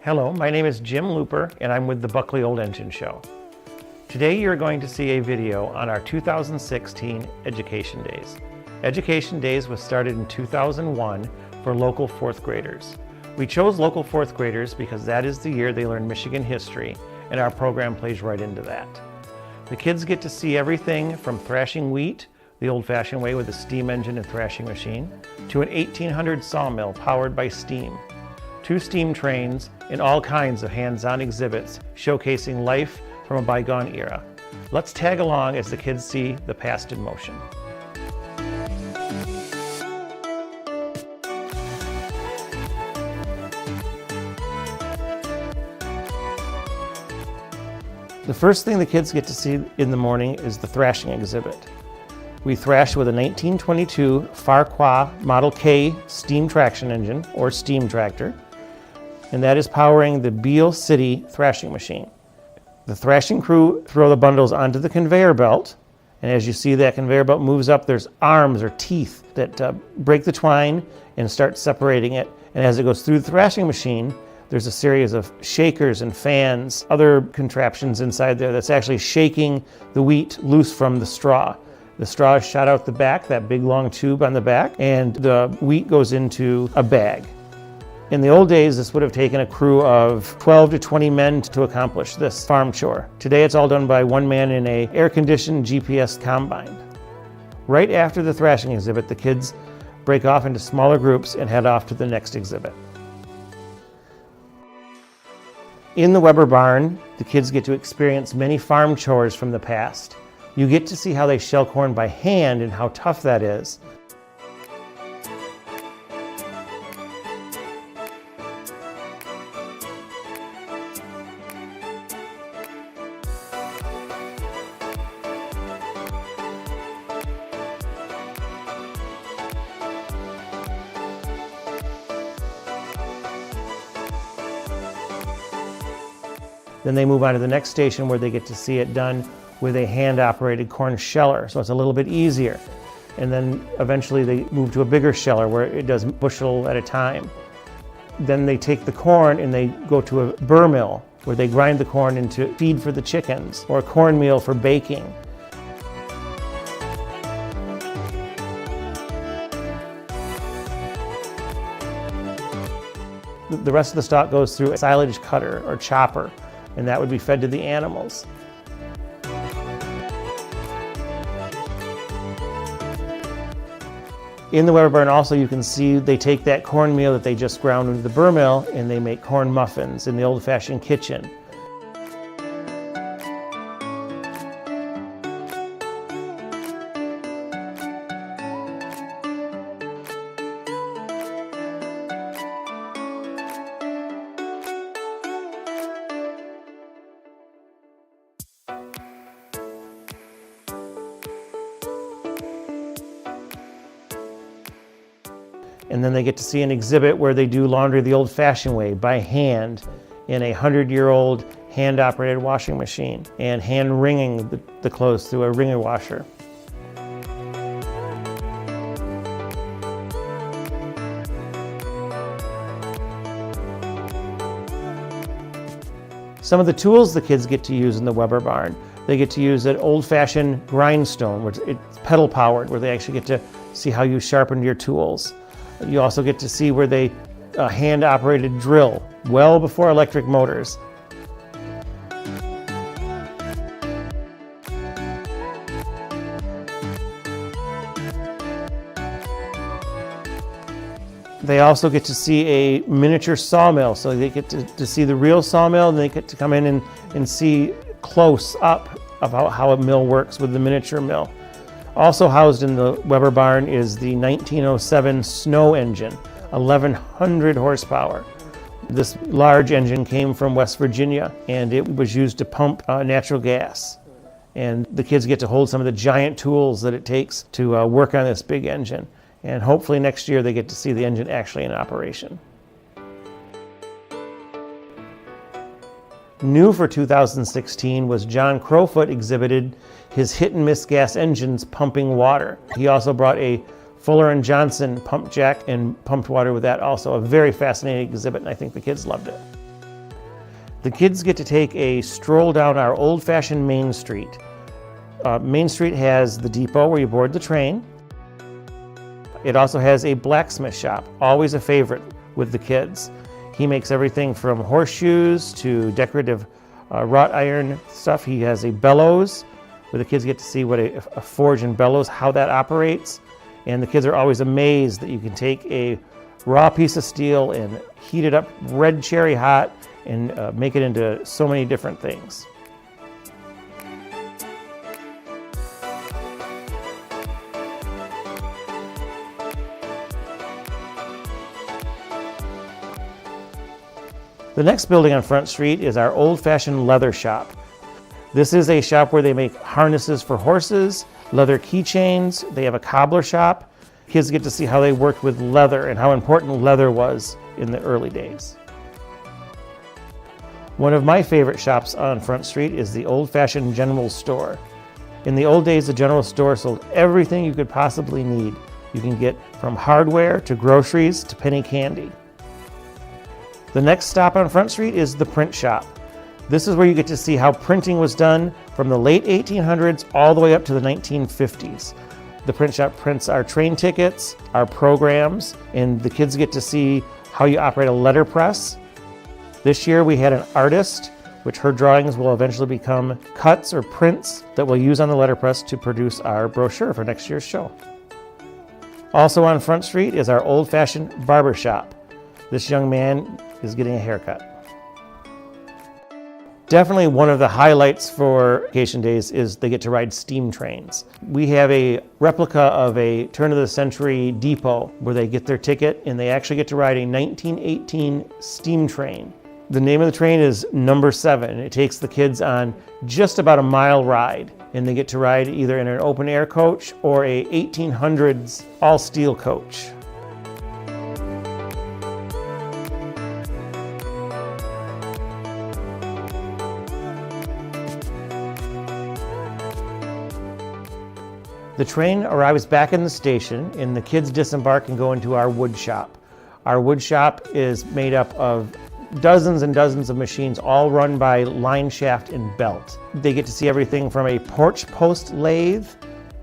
Hello, my name is Jim Looper and I'm with the Buckley Old Engine Show. Today you're going to see a video on our 2016 Education Days. Education Days was started in 2001 for local fourth graders. We chose local fourth graders because that is the year they learn Michigan history, and our program plays right into that. The kids get to see everything from thrashing wheat, the old-fashioned way with a steam engine and thrashing machine, to an 1800 sawmill powered by steam, 2 steam trains, and all kinds of hands-on exhibits showcasing life from a bygone era. Let's tag along as the kids see the past in motion. The first thing the kids get to see in the morning is the thrashing exhibit. We thrash with a 1922 Farquhar Model K steam traction engine, or steam tractor, and that is powering the Beale City thrashing machine. The thrashing crew throw the bundles onto the conveyor belt, and as you see that conveyor belt moves up, there's arms or teeth that break the twine and start separating it. And as it goes through the thrashing machine, there's a series of shakers and fans, other contraptions inside there that's actually shaking the wheat loose from the straw. The straw is shot out the back, that big long tube on the back, and the wheat goes into a bag. In the old days, this would have taken a crew of 12 to 20 men to accomplish this farm chore. Today, it's all done by one man in an air-conditioned GPS combine. Right after the thrashing exhibit, the kids break off into smaller groups and head off to the next exhibit. In the Weber barn, the kids get to experience many farm chores from the past. You get to see how they shell corn by hand and how tough that is. Then they move on to the next station where they get to see it done with a hand-operated corn sheller, so it's a little bit easier. And then eventually they move to a bigger sheller where it does bushel at a time. Then they take the corn and they go to a burr mill where they grind the corn into feed for the chickens or cornmeal for baking. The rest of the stock goes through a silage cutter or chopper, and that would be fed to the animals. In the Weber barn also you can see they take that cornmeal that they just ground into the burr mill and they make corn muffins in the old-fashioned kitchen. And then they get to see an exhibit where they do laundry the old-fashioned way, by hand, in a 100-year-old hand-operated washing machine, and hand wringing the clothes through a wringer washer. Some of the tools the kids get to use in the Weber barn, they get to use an old-fashioned grindstone, which it's pedal-powered, where they actually get to see how you sharpen your tools. You also get to see where they hand-operated drill, well before electric motors. They also get to see a miniature sawmill, so they get to see the real sawmill, and they get to come in and see close up about how a mill works with the miniature mill. Also housed in the Weber barn is the 1907 Snow engine, 1,100 horsepower. This large engine came from West Virginia, and it was used to pump natural gas. And the kids get to hold some of the giant tools that it takes to work on this big engine. And hopefully next year they get to see the engine actually in operation. New for 2016 was John Crowfoot exhibited his hit-and-miss gas engines pumping water. He also brought a Fuller & Johnson pump jack and pumped water with that also. A very fascinating exhibit, and I think the kids loved it. The kids get to take a stroll down our old-fashioned Main Street. Main Street has the depot where you board the train. It also has a blacksmith shop, always a favorite with the kids. He makes everything from horseshoes to decorative wrought iron stuff. He has a bellows where the kids get to see what a forge and bellows, how that operates. And the kids are always amazed that you can take a raw piece of steel and heat it up red cherry hot and make it into so many different things. The next building on Front Street is our old-fashioned leather shop. This is a shop where they make harnesses for horses, leather keychains. They have a cobbler shop. Kids get to see how they worked with leather and how important leather was in the early days. One of my favorite shops on Front Street is the old-fashioned general store. In the old days, the general store sold everything you could possibly need. You can get from hardware to groceries to penny candy. The next stop on Front Street is the print shop. This is where you get to see how printing was done from the late 1800s all the way up to the 1950s. The print shop prints our train tickets, our programs, and the kids get to see how you operate a letterpress. This year we had an artist, which her drawings will eventually become cuts or prints that we'll use on the letterpress to produce our brochure for next year's show. Also on Front Street is our old-fashioned barber shop. This young man is getting a haircut. Definitely one of the highlights for vacation days is they get to ride steam trains. We have a replica of a turn-of-the-century depot where they get their ticket and they actually get to ride a 1918 steam train. The name of the train is number 7. It takes the kids on just about a mile ride, and they get to ride either in an open-air coach or a 1800s all-steel coach. The train arrives back in the station and the kids disembark and go into our wood shop. Our wood shop is made up of dozens and dozens of machines, all run by line shaft and belt. They get to see everything from a porch post lathe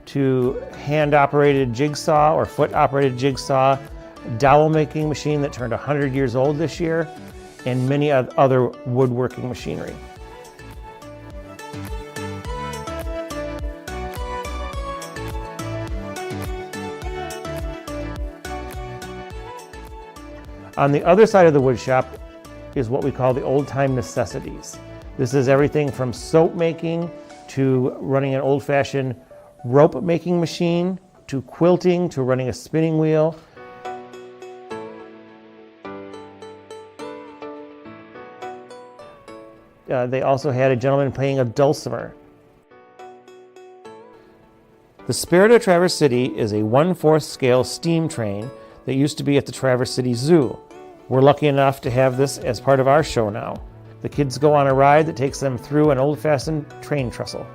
to hand-operated jigsaw or foot-operated jigsaw, dowel making machine that turned 100 years old this year, and many other woodworking machinery. On the other side of the wood shop is what we call the old-time necessities. This is everything from soap making to running an old-fashioned rope making machine to quilting to running a spinning wheel. They also had a gentleman playing a dulcimer. The Spirit of Traverse City is a 1/4 scale steam train that used to be at the Traverse City Zoo. We're lucky enough to have this as part of our show now. The kids go on a ride that takes them through an old-fashioned train trestle.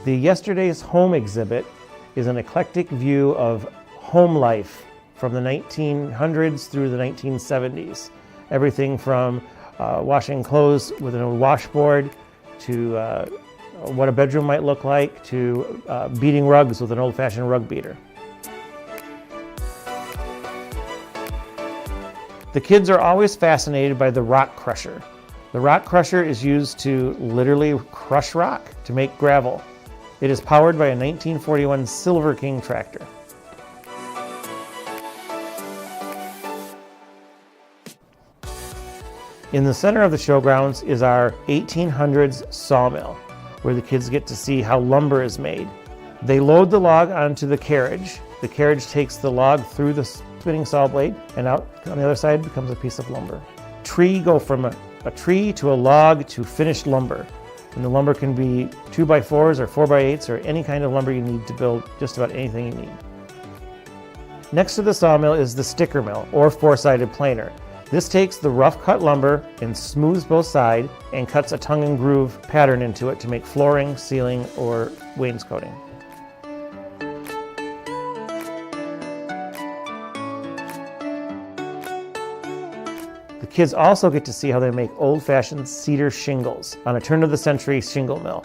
The Yesterday's Home exhibit is an eclectic view of home life from the 1900s through the 1970s. Everything from washing clothes with an old washboard to what a bedroom might look like to beating rugs with an old-fashioned rug beater. The kids are always fascinated by the rock crusher. The rock crusher is used to literally crush rock to make gravel. It is powered by a 1941 Silver King tractor. In the center of the showgrounds is our 1800s sawmill, where the kids get to see how lumber is made. They load the log onto the carriage. The carriage takes the log through the spinning saw blade, and out on the other side becomes a piece of lumber. Tree go from a tree to a log to finished lumber. And the lumber can be 2x4s or 4x8s or any kind of lumber you need to build just about anything you need. Next to the sawmill is the sticker mill, or four-sided planer. This takes the rough cut lumber and smooths both sides and cuts a tongue and groove pattern into it to make flooring, ceiling, or wainscoting. The kids also get to see how they make old-fashioned cedar shingles on a turn-of-the-century shingle mill.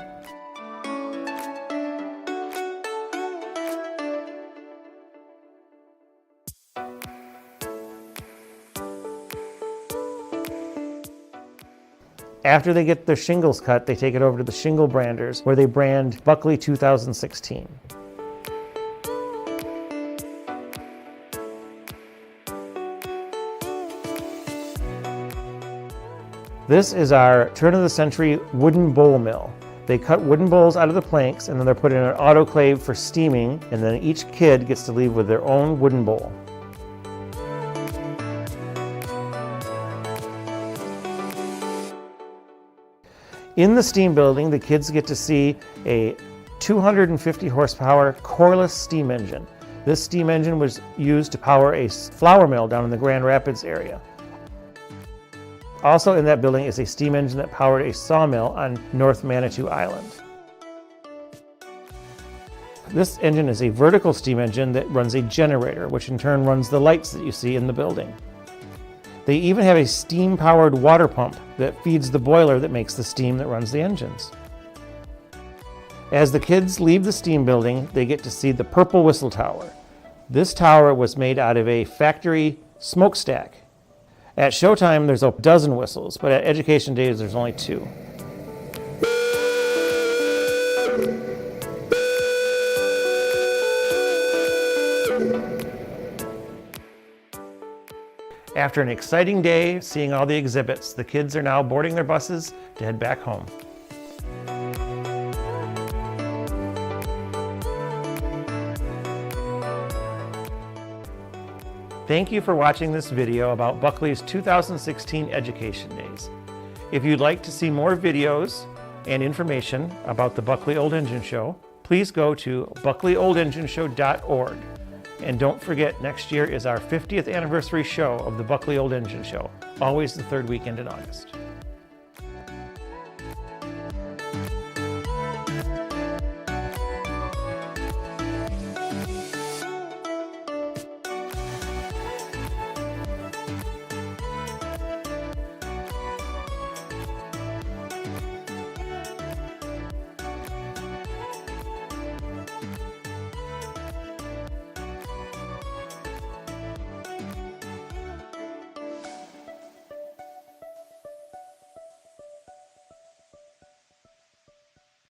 After they get their shingles cut, they take it over to the shingle branders where they brand Buckley 2016. This is our turn-of-the-century wooden bowl mill. They cut wooden bowls out of the planks and then they're put in an autoclave for steaming, and then each kid gets to leave with their own wooden bowl. In the steam building, the kids get to see a 250 horsepower coreless steam engine. This steam engine was used to power a flour mill down in the Grand Rapids area. Also in that building is a steam engine that powered a sawmill on North Manitou Island. This engine is a vertical steam engine that runs a generator, which in turn runs the lights that you see in the building. They even have a steam-powered water pump that feeds the boiler that makes the steam that runs the engines. As the kids leave the steam building, they get to see the Purple Whistle Tower. This tower was made out of a factory smokestack. At showtime, there's a dozen whistles, but at Education Days, there's only 2. After an exciting day seeing all the exhibits, the kids are now boarding their buses to head back home. Thank you for watching this video about Buckley's 2016 Education Days. If you'd like to see more videos and information about the Buckley Old Engine Show, please go to buckleyoldengineshow.org. And don't forget, next year is our 50th anniversary show of the Buckley Old Engine Show, always the 3rd weekend in August.